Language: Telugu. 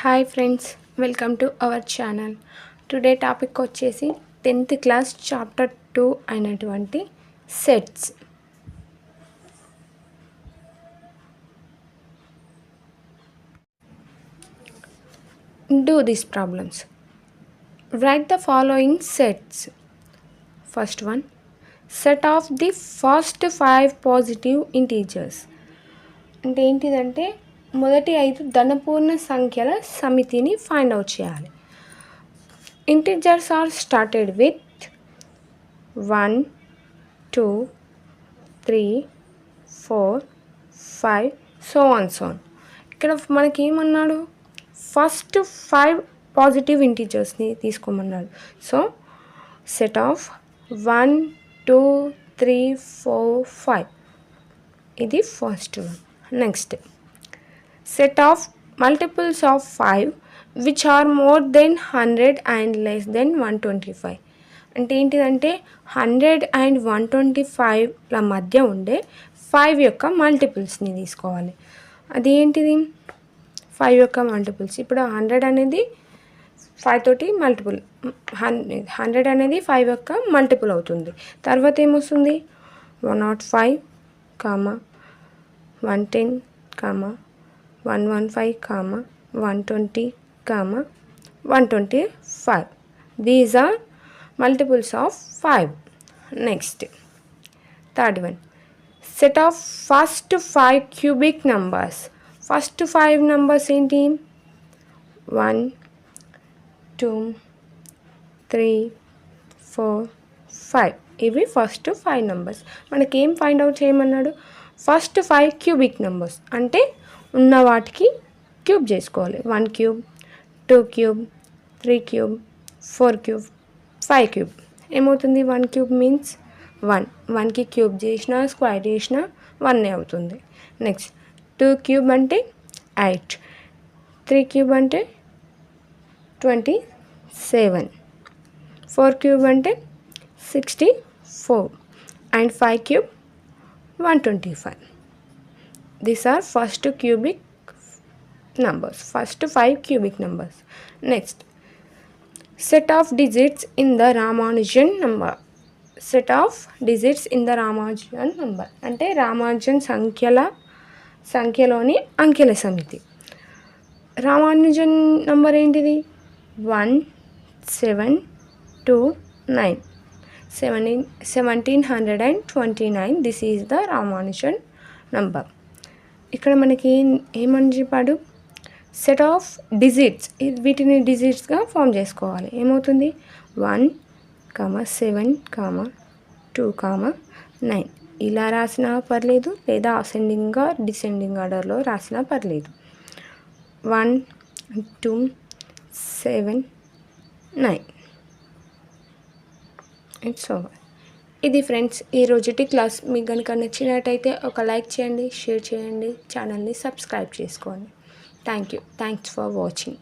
Hi friends, welcome to our channel. Today topic వచ్చేసి 10th క్లాస్ చాప్టర్ 2 అయినటువంటి sets. Do these problems. Write the following sets. First one, set of the first 5 positive integers. అంటే ఏంటిదంటే మొదటి 5 ధనపూర్ణ సంఖ్యల సమితిని ఫైండ్ అవుట్ చేయాలి. Integers are started with 1, 2, 3, 4, 5 so on. ఇక్కడ మనకి ఏమన్నాడు, ఫస్ట్ 5 పాజిటివ్ ఇంటిజర్స్ని తీసుకోమన్నాడు. సో సెట్ ఆఫ్ 1, 2, 3, 4, 5 ఇది first one. Next set of multiples of 5 which are more than 100 and less than 125. అంటే ఏంటిదంటే 100 అండ్ 125ల మధ్య ఉండే 5 యొక్క మల్టిపుల్స్ని తీసుకోవాలి. అది ఏంటిది 5 యొక్క మల్టిపుల్స్. ఇప్పుడు 100 అనేది 5 తోటి మల్టిపుల్, 100 అనేది 5 యొక్క మల్టిపుల్ అవుతుంది. తర్వాత ఏమొస్తుంది 105, 110, 115, 120, 125. These are multiples of 5. Next, third one, set of first 5 cubic numbers. First 5 numbers ఏంటి 1, 2, 3, 4, 5 ఇవి ఫస్ట్ 5 నెంబర్స్. మనకేం ఫైండ్ అవుట్ చేయమన్నాడు, ఫస్ట్ 5 క్యూబిక్ నెంబర్స్ అంటే ఉన్న వాటికి క్యూబ్ చేసుకోవాలి. 1 cube, 2 cube, 3 cube, 4 cube, 5 cube. ఏమవుతుంది 1 క్యూబ్ మీన్స్ 1. 1కి క్యూబ్ చేసినా స్క్వేర్ చేసినా 1 అవుతుంది. నెక్స్ట్ 2 క్యూబ్ అంటే 8, 3 క్యూబ్ అంటే 27, 4 క్యూబ్ అంటే 64 and 5 cube 125. These are first cubic numbers, first 5 cubic numbers. Next, set of digits in the Ramanujan number. Set of digits in the Ramanujan number అంటే రామానుజన్ సంఖ్యలోని అంకెల సమితి. రామానుజన్ నంబర్ ఏంటిది 1729, 1729. This is the Ramanujan number. ఇక్కడ మనకి ఏమని చెప్పాడు, సెట్ ఆఫ్ డిజిట్స్, వీటిని డిజిట్స్గా ఫామ్ చేసుకోవాలి. ఏమవుతుంది 1, 7, 2, 9 ఇలా రాసినా పర్లేదు, లేదా అసెండింగ్గా డిసెండింగ్ ఆర్డర్లో రాసినా పర్లేదు. 1, 2, 7, 9 ఇట్స్ ఓవర్. ఇది ఫ్రెండ్స్ ఈ రోజుటి క్లాస్. మీకు కనుక నచ్చినట్టయితే ఒక లైక్ చేయండి, షేర్ చేయండి, ఛానల్ని సబ్స్క్రైబ్ చేసుకోండి. Thanks for watching.